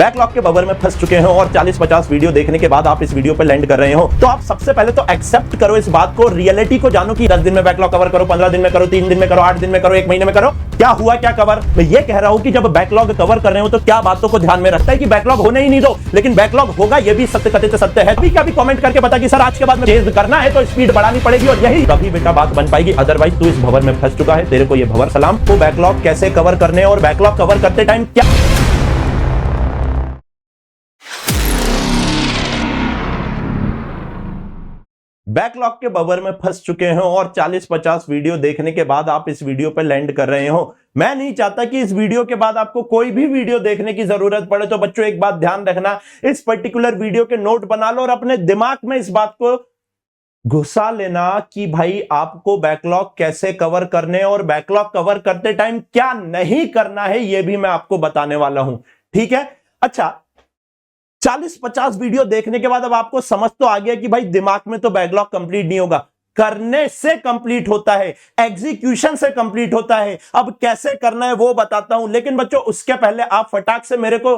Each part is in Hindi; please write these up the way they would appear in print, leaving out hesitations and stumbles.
बैकलॉग के बबर में फंस चुके हैं और 40-50 वीडियो देखने के बाद आप इस वीडियो पे लैंड कर रहे हो, तो आप सबसे पहले तो एक्सेप्ट करो इस बात को, रियलिटी को जानो कि 10 दिन में बैकलॉग कवर करो, 15 दिन में करो, 3 दिन में करो, 8 दिन में करो, 1 महीने में करो। क्या हुआ, क्या कवर? मैं ये कह रहा हूं कि जब बैकलॉग कवर कर रहे हो तो क्या बातों को ध्यान में रखता है कि बैकलॉग होने ही नहीं दो, लेकिन बैकलॉग होगा ये भी सत्य कथित सत्य है। कभी कमेंट करके बता कि सर आज के बाद में चेंज करना है तो स्पीड बढ़ानी पड़ेगी, और यही तभी बेटा बात बन पाएगी, अदरवाइज तू इस भंवर में फंस चुका है। तेरे को ये भंवर सलाम। तो बैकलॉग कैसे कवर करने और बैकलॉग कवर करते टाइम क्या बैकलॉग के बबर में फंस चुके हैं और 40-50 वीडियो देखने के बाद आप इस वीडियो पर लैंड कर रहे हो। मैं नहीं चाहता कि इस वीडियो के बाद आपको कोई भी वीडियो देखने की जरूरत पड़े। तो बच्चों एक बात ध्यान रखना, इस पर्टिकुलर वीडियो के नोट बना लो और अपने दिमाग में इस बात को घुसा लेना कि भाई आपको बैकलॉग कैसे कवर करने और बैकलॉग कवर करते टाइम क्या नहीं करना है, यह भी मैं आपको बताने वाला हूं। ठीक है? अच्छा, 40-50 वीडियो देखने के बाद अब आपको समझ तो आ गया कि भाई दिमाग में तो बैकलॉग कंप्लीट नहीं होगा, करने से कंप्लीट होता है, एग्जीक्यूशन से कंप्लीट होता है। अब कैसे करना है वो बताता हूं, लेकिन बच्चों उसके पहले आप फटाक से मेरे को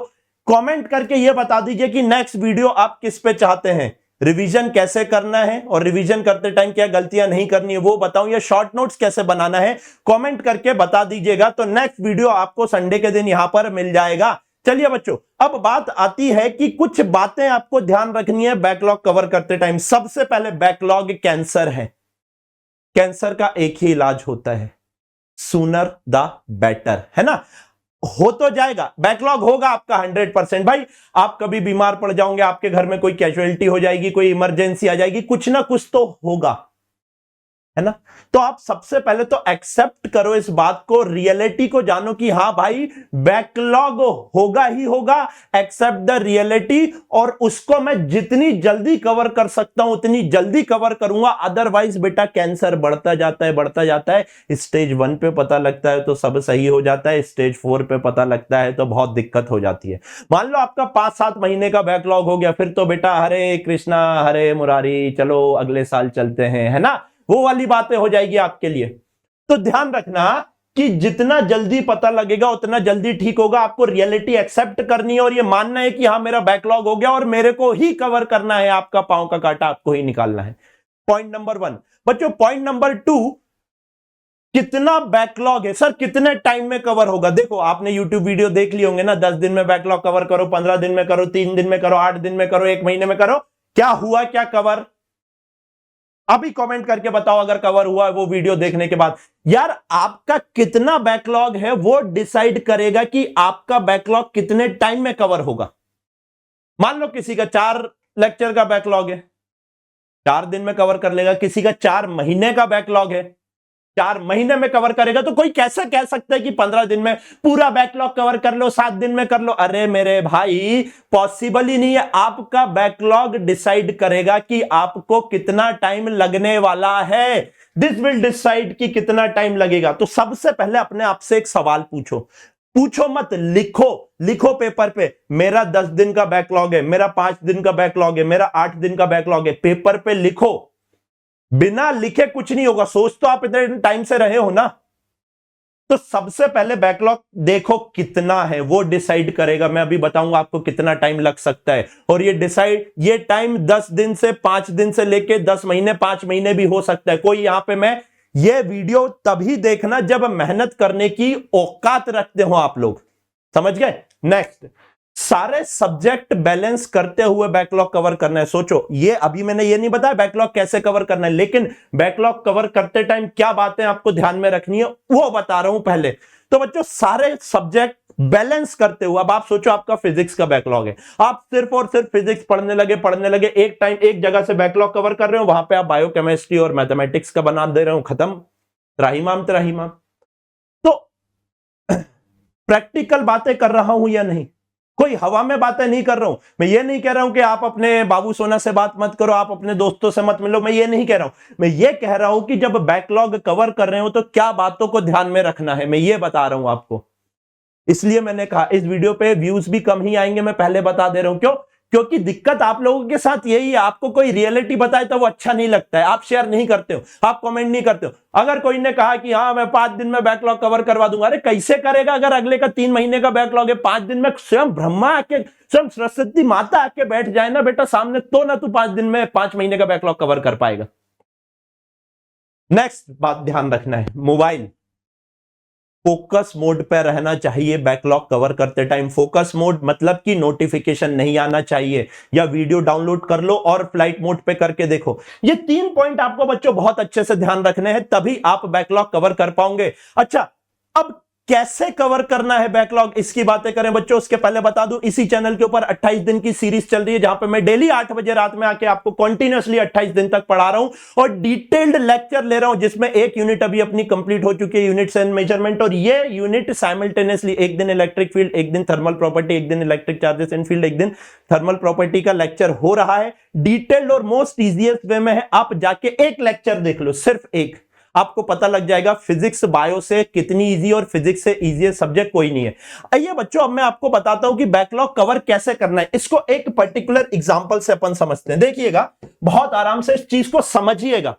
कमेंट करके ये बता दीजिए कि नेक्स्ट वीडियो आप किस पे चाहते हैं। रिवीजन कैसे करना है और रिवीजन करते टाइम क्या गलतियां नहीं करनी है वो बताऊं, या शॉर्ट नोट्स कैसे बनाना है, कमेंट करके बता दीजिएगा। तो नेक्स्ट वीडियो आपको संडे के दिन यहां पर मिल जाएगा। चलिए बच्चों, अब बात आती है कि कुछ बातें आपको ध्यान रखनी है बैकलॉग कवर करते टाइम। सबसे पहले बैकलॉग कैंसर है। कैंसर का एक ही इलाज होता है, सूनर द बेटर, है ना? हो तो जाएगा, बैकलॉग होगा आपका 100%। भाई आप कभी बीमार पड़ जाओगे, आपके घर में कोई कैजुअलिटी हो जाएगी, कोई इमरजेंसी आ जाएगी, कुछ ना कुछ तो होगा, है ना? तो आप सबसे पहले तो एक्सेप्ट करो इस बात को, रियलिटी को जानो कि हां भाई बैकलॉग होगा ही होगा। एक्सेप्ट द रियलिटी, और उसको मैं जितनी जल्दी कवर कर सकता हूं उतनी जल्दी कवर करूंगा। अदरवाइज बेटा कैंसर बढ़ता जाता है, बढ़ता जाता है। स्टेज 1 पे पता लगता है तो सब सही हो जाता है, स्टेज 4 पे पता लगता है तो बहुत दिक्कत हो जाती है। मान लो आपका 5-7 महीने का बैकलॉग हो गया, फिर तो बेटा हरे कृष्णा हरे मुरारी, चलो अगले साल चलते हैं, है ना? वो वाली बातें हो जाएगी आपके लिए। तो ध्यान रखना कि जितना जल्दी पता लगेगा उतना जल्दी ठीक होगा। आपको रियलिटी एक्सेप्ट करनी है और ये मानना है कि हां मेरा बैकलॉग हो गया और मेरे को ही कवर करना है, आपका पांव का कांटा आपको ही निकालना है। Point number 1। बच्चों पॉइंट नंबर 2, कितना बैकलॉग है सर, कितने टाइम में कवर होगा? देखो आपने यूट्यूब वीडियो देख ली होंगे ना, 10 दिन में बैकलॉग कवर करो, 15 दिन में करो, 3 दिन में करो, 8 दिन में करो, 1 महीने में करो। क्या हुआ, क्या कवर? अभी कमेंट करके बताओ अगर कवर हुआ है वो वीडियो देखने के बाद। यार आपका कितना बैकलॉग है वो डिसाइड करेगा कि आपका बैकलॉग कितने टाइम में कवर होगा। मान लो किसी का 4 लेक्चर का बैकलॉग है, 4 दिन में कवर कर लेगा। किसी का 4 महीने का बैकलॉग है, 4 महीने में कवर करेगा। तो कोई कैसे कह सकता है कि 15 दिन में पूरा बैकलॉग कवर कर लो, 7 दिन में कर लो? अरे मेरे भाई पॉसिबल ही नहीं है। आपका बैकलॉग डिसाइड करेगा कि आपको कितना टाइम लगने वाला है। दिस विल डिसाइड कि कितना टाइम लगेगा। तो सबसे पहले अपने आप से एक सवाल पूछो, पूछो मत, लिखो। लिखो पेपर पे, मेरा 10 दिन का बैकलॉग है, मेरा 5 दिन का बैकलॉग है, मेरा 8 दिन का बैकलॉग है। पेपर पे लिखो, बिना लिखे कुछ नहीं होगा। सोच तो आप इतने टाइम से रहे हो ना। तो सबसे पहले बैकलॉग देखो कितना है, वो डिसाइड करेगा। मैं अभी बताऊंगा आपको कितना टाइम लग सकता है, और ये टाइम 10 दिन से 5 दिन से लेके 10 महीने 5 महीने भी हो सकता है। कोई यहां पे मैं ये वीडियो तभी देखना जब मेहनत करने की औकात रखते हो आप लोग, समझ गए? नेक्स्ट, सारे सब्जेक्ट बैलेंस करते हुए बैकलॉग कवर करना है। सोचो, ये अभी मैंने ये नहीं बताया बैकलॉग कैसे कवर करना है, लेकिन बैकलॉग कवर करते टाइम क्या बातें आपको ध्यान में रखनी है वो बता रहा हूं पहले। तो बच्चों सारे सब्जेक्ट बैलेंस करते हुए, अब आप सोचो आपका फिजिक्स का बैकलॉग है, आप सिर्फ और सिर्फ फिजिक्स पढ़ने लगे, एक टाइम एक जगह से बैकलॉग कवर कर रहे हो, वहां पे आप बायोकेमिस्ट्री और मैथमेटिक्स का बना दे रहे हो, खत्म, त्राहिमाम त्राहिमाम। तो प्रैक्टिकल बातें कर रहा हूं या नहीं? कोई हवा में बातें नहीं कर रहा हूं। मैं ये नहीं कह रहा हूं कि आप अपने बाबू सोना से बात मत करो, आप अपने दोस्तों से मत मिलो, मैं ये नहीं कह रहा हूं। मैं ये कह रहा हूं कि जब बैकलॉग कवर कर रहे हो तो क्या बातों को ध्यान में रखना है, मैं ये बता रहा हूं आपको। इसलिए मैंने कहा इस वीडियो पे व्यूज भी कम ही आएंगे, मैं पहले बता दे रहा हूं। क्यों? क्योंकि दिक्कत आप लोगों के साथ यही है, आपको कोई रियलिटी बताए तो वो अच्छा नहीं लगता है, आप शेयर नहीं करते हो, आप कमेंट नहीं करते हो। अगर कोई ने कहा कि हाँ मैं 5 दिन में बैकलॉग कवर करवा दूंगा, अरे कैसे करेगा? अगर अगले का 3 महीने का बैकलॉग है, 5 दिन में स्वयं ब्रह्मा आके, स्वयं सरस्वती माता आके बैठ जाए ना बेटा सामने, तो ना तू 5 दिन में 5 महीने का बैकलॉग कवर कर पाएगा। नेक्स्ट बात ध्यान रखना है, मोबाइल फोकस मोड पे रहना चाहिए बैकलॉग कवर करते टाइम। फोकस मोड मतलब कि नोटिफिकेशन नहीं आना चाहिए, या वीडियो डाउनलोड कर लो और फ्लाइट मोड पे करके देखो। ये 3 पॉइंट आपको बच्चों बहुत अच्छे से ध्यान रखने हैं, तभी आप बैकलॉग कवर कर पाओगे। अच्छा, अब कैसे कवर करना है बैकलॉग, इसकी बातें करें बच्चों। उसके पहले बता दूं, इसी चैनल के ऊपर 28 दिन की सीरीज चल रही है, जहां पे मैं डेली 8 बजे रात में आके आपको कंटिन्यूअसली 28 दिन तक पढ़ा रहा हूं और डिटेल्ड लेक्चर ले रहा हूं, जिसमें एक यूनिट अभी अपनी कंप्लीट हो चुकी है, यूनिट्स एंड मेजरमेंट। और ये यूनिट साइमल्टेनियसली, एक दिन इलेक्ट्रिक फील्ड, एक दिन थर्मल प्रॉपर्टी, एक दिन इलेक्ट्रिक चार्जेस एंड फील्ड, एक दिन थर्मल प्रॉपर्टी का लेक्चर हो रहा है। डिटेल्ड और मोस्ट इजीएस्ट वे में है, आप जाके एक लेक्चर देख लो, सिर्फ एक, आपको पता लग जाएगा फिजिक्स बायो से कितनी इजी और फिजिक्स से इजी सब्जेक्ट कोई नहीं है। आइए बच्चों, अब मैं आपको बताता हूं कि बैकलॉग कवर कैसे करना है। इसको एक पर्टिकुलर एग्जांपल से अपन समझते हैं। देखिएगा, बहुत आराम से इस चीज को समझिएगा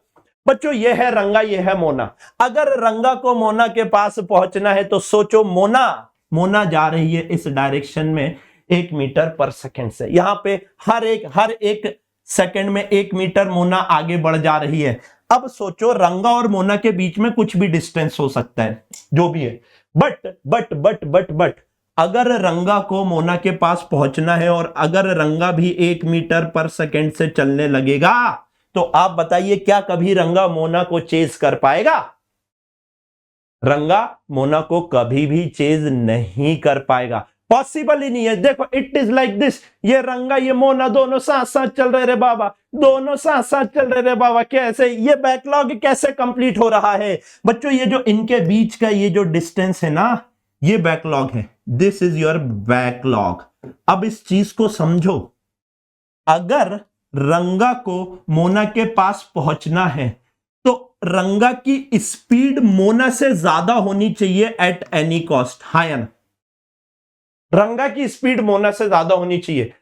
बच्चों। ये है रंगा, ये है मोना। अगर रंगा को मोना के पास पहुंचना है तो सोचो, मोना जा रही है इस डायरेक्शन में 1 मीटर पर सेकंड से। यहां पे हर एक सेकंड में 1 मीटर मोना आगे बढ़ जा रही है। अब सोचो, रंगा और मोना के बीच में कुछ भी डिस्टेंस हो सकता है, जो भी है, बट अगर रंगा को मोना के पास पहुंचना है और अगर रंगा भी 1 मीटर पर सेकंड से चलने लगेगा, तो आप बताइए क्या कभी रंगा मोना को चेज कर पाएगा? रंगा मोना को कभी भी चेज नहीं कर पाएगा, पॉसिबल ही नहीं है। देखो, इट इज लाइक दिस, ये रंगा ये मोना दोनों साथ साथ चल रहे रे बाबा, दोनों साथ साथ चल रहे रे बाबा। कैसे ये बैकलॉग कैसे कंप्लीट हो रहा है बच्चों? ये जो इनके बीच का ये जो डिस्टेंस है ना, ये बैकलॉग है, दिस इज योर बैकलॉग। अब इस चीज को समझो, अगर रंगा को मोना के पास पहुंचना है तो रंगा की स्पीड मोना से ज्यादा होनी चाहिए एट एनी कॉस्ट। हाँ या ना? रंगा की स्पीड मोना से ज्यादा होनी चाहिए,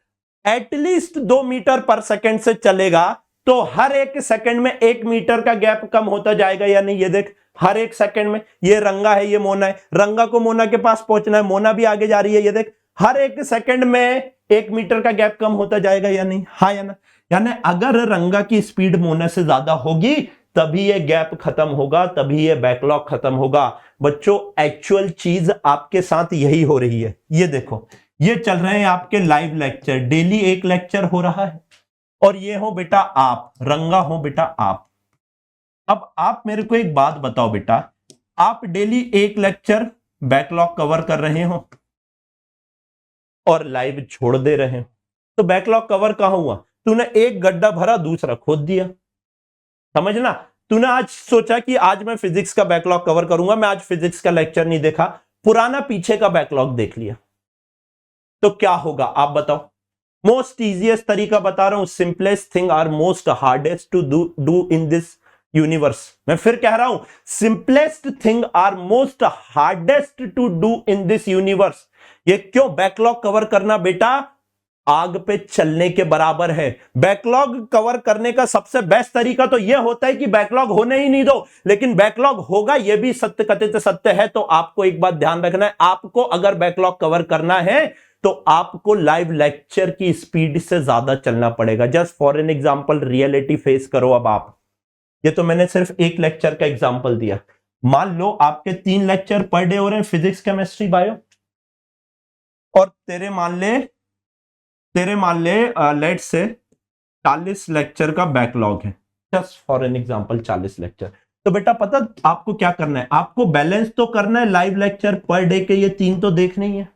एटलीस्ट 2 मीटर पर सेकंड से चलेगा, तो हर एक सेकंड में 1 मीटर का गैप कम होता जाएगा या नहीं? ये देख, हर एक सेकंड में, ये रंगा है, ये मोना है, रंगा को मोना के पास पहुंचना है, मोना भी आगे जा रही है, ये देख, हर एक सेकंड में 1 मीटर का गैप कम होता जाएगा या नहीं? हाँ या ना? यानी अगर रंगा की स्पीड मोना से ज्यादा होगी तभी ये गैप खत्म होगा, तभी ये बैकलॉग खत्म होगा। बच्चों, एक्चुअल चीज आपके साथ यही हो रही है। ये देखो, ये चल रहे हैं आपके लाइव लेक्चर, डेली एक लेक्चर हो रहा है, और ये हो बेटा आप, रंगा हो बेटा आप। अब आप मेरे को एक बात बताओ बेटा, आप डेली एक लेक्चर बैकलॉग कवर कर रहे हो और लाइव छोड़ दे रहे हो, तो बैकलॉग कवर कहां हुआ? तूने एक गड्ढा भरा, दूसरा खोद दिया। समझना, तूने आज सोचा कि आज मैं फिजिक्स का बैकलॉग कवर करूंगा, मैं आज फिजिक्स का लेक्चर नहीं देखा, पुराना पीछे का बैकलॉग देख लिया, तो क्या होगा आप बताओ? मोस्ट इजीएस्ट तरीका बता रहा हूं, simplest thing are most hardest to do in this universe. मैं फिर कह रहा हूं, simplest thing are most hardest to do in this universe. ये क्यों? बैकलॉग कवर करना बेटा आग पे चलने के बराबर है। बैकलॉग कवर करने का सबसे बेस्ट तरीका तो यह होता है कि बैकलॉग होने ही नहीं दो, लेकिन बैकलॉग होगा, यह भी सत्य कथित सत्य है। तो आपको एक बात ध्यान रखना है, आपको अगर बैकलॉग कवर करना है तो आपको लाइव लेक्चर की स्पीड से ज्यादा चलना पड़ेगा। Just for an example, reality face करो। अब आप, ये तो मैंने सिर्फ एक लेक्चर का एग्जांपल दिया, मान लो आपके 3 लेक्चर पर डे हो रहे हैं, फिजिक्स केमिस्ट्री बायो, और तेरे मान ले लेट्स से 40 लेक्चर का बैकलॉग है, just for an example 40 lecture. तो बेटा पता आपको क्या करना है? आपको बैलेंस तो करना है, लाइव लेक्चर पर डे के ये 3 तो देखने ही है,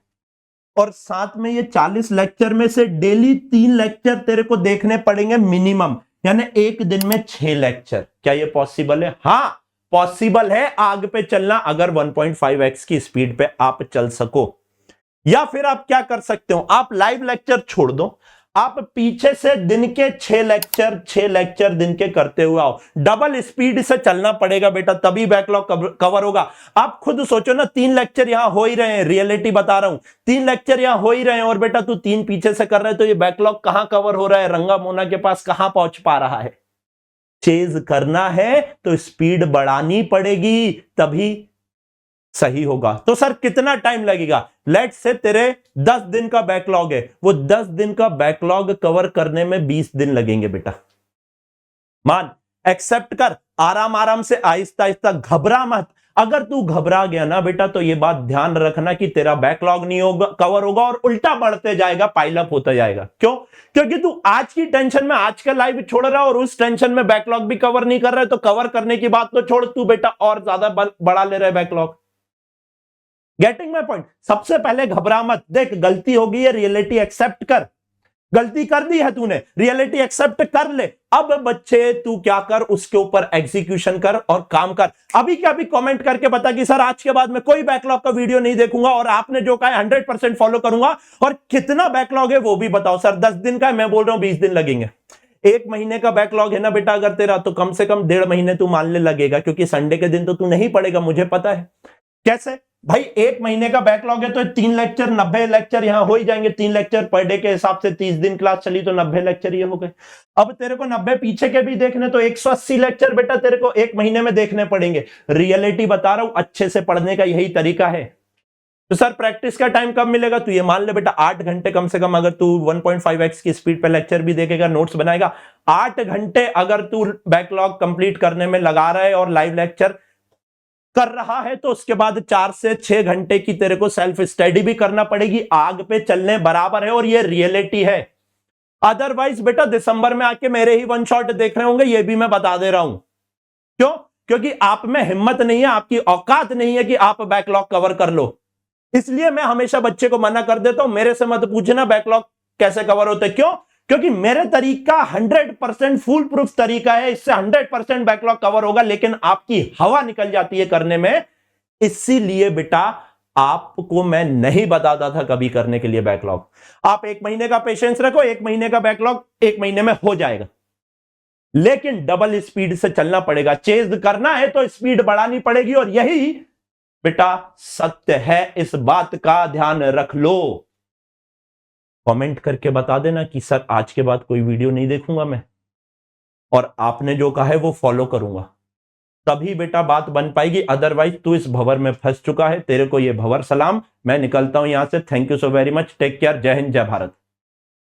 और साथ में ये 40 लेक्चर में से डेली 3 लेक्चर तेरे को देखने पड़ेंगे मिनिमम, यानी एक दिन में 6 लेक्चर। क्या ये पॉसिबल है? हाँ पॉसिबल है, आग पे चलना, अगर 1.5x की स्पीड पे आप चल सको। या फिर आप क्या कर सकते हो, आप लाइव लेक्चर छोड़ दो, आप पीछे से दिन के 6 लेक्चर दिन के करते हुए आओ। डबल स्पीड से चलना पड़ेगा बेटा, तभी बैकलॉग कवर होगा। आप खुद सोचो ना, 3 लेक्चर यहां हो ही रहे हैं, रियलिटी बता रहा हूं, 3 लेक्चर यहां हो ही रहे हैं और बेटा तू 3 पीछे से कर रहे है, तो ये बैकलॉग कहां कवर हो रहा है, रंगा मोना के पास कहां पहुंच पा रहा है। चेज करना है तो स्पीड बढ़ानी पड़ेगी, तभी सही होगा। तो सर कितना टाइम लगेगा? लेट्स से तेरे 10 दिन का बैकलॉग है, वो 10 दिन का बैकलॉग कवर करने में 20 दिन लगेंगे बेटा। मान, एक्सेप्ट कर, आराम आराम से, आहिस्ता आहिस्ता, घबरा मत। अगर तू घबरा गया ना बेटा, तो ये बात ध्यान रखना कि तेरा बैकलॉग नहीं होगा, कवर होगा और उल्टा बढ़ते जाएगा, पाइलअप होता जाएगा। क्यों? क्योंकि तू आज की टेंशन में आज का लाइव छोड़ रहा है और उस टेंशन में बैकलॉग भी कवर नहीं कर रहा है, तो कवर करने की बात तो छोड़, तू बेटा और ज्यादा बढ़ा ले रहा है बैकलॉग। Getting my point? सबसे पहले घबरा मत, देख गलती हो गई है, रियलिटी एक्सेप्ट कर, गलती कर दी है तूने, रियलिटी एक्सेप्ट कर ले। अब बच्चे तू क्या कर, उसके ऊपर एग्जीक्यूशन कर और काम कर। अभी क्या, अभी कमेंट करके बता कि सर आज के बाद मैं कोई बैकलॉग का वीडियो नहीं देखूंगा और आपने जो कहा है 100% फॉलो करूंगा। और कितना बैकलॉग है वो भी बताओ। सर 10 दिन का है, मैं बोल रहा हूं 20 दिन लगेंगे। 1 महीने का बैकलॉग है ना बेटा अगर तेरा, तो कम से कम 1.5 महीने तू मानने लगेगा, क्योंकि संडे के दिन तो तू नहीं पढ़ेगा, मुझे पता है। कैसे भाई? 1 महीने का बैकलॉग है तो 3 लेक्चर, 90 लेक्चर यहां हो ही जाएंगे। 3 लेक्चर पर डे के हिसाब से 30 दिन क्लास चली तो 90 लेक्चर ये हो गए। अब तेरे को 90 पीछे के भी देखने, तो 180 लेक्चर बेटा तेरे को 1 महीने में देखने पड़ेंगे। रियलिटी बता रहा हूं, अच्छे से पढ़ने का यही तरीका है। तो सर प्रैक्टिस का टाइम कब मिलेगा? तू ये मान ले बेटा 8 घंटे कम से कम, अगर तू 1.5x की स्पीड पे लेक्चर भी देखेगा, नोट्स बनाएगा, 8 घंटे अगर तू बैकलॉग कंप्लीट करने में लगा रहा है और लाइव लेक्चर कर रहा है, तो उसके बाद 4 से 6 घंटे की तेरे को सेल्फ स्टडी भी करना पड़ेगी। आग पे चलने बराबर है और ये रियलिटी है। अदरवाइज बेटा दिसंबर में आके मेरे ही 1 शॉट देख रहे होंगे, ये भी मैं बता दे रहा हूं। क्यों? क्योंकि आप में हिम्मत नहीं है, आपकी औकात नहीं है कि आप बैकलॉग कवर कर लो। इसलिए मैं हमेशा बच्चे को मना कर देता हूं, मेरे से मत पूछना बैकलॉग कैसे कवर होते। क्यों? क्योंकि मेरे तरीका 100% फुल प्रूफ तरीका है, इससे 100% बैकलॉग कवर होगा, लेकिन आपकी हवा निकल जाती है करने में। इसीलिए बेटा आपको मैं नहीं बताता था कभी करने के लिए बैकलॉग। आप 1 महीने का पेशेंस रखो, 1 महीने का बैकलॉग 1 महीने में हो जाएगा, लेकिन डबल स्पीड से चलना पड़ेगा। चेज करना है तो स्पीड बढ़ानी पड़ेगी, और यही बेटा सत्य है, इस बात का ध्यान रख लो। कमेंट करके बता देना कि सर आज के बाद कोई वीडियो नहीं देखूंगा मैं, और आपने जो कहा है वो फॉलो करूंगा, तभी बेटा बात बन पाएगी। अदरवाइज तू इस भंवर में फंस चुका है, तेरे को ये भंवर सलाम। मैं निकलता हूं यहां से। Thank you so very much, take care, जय हिंद, जय भारत।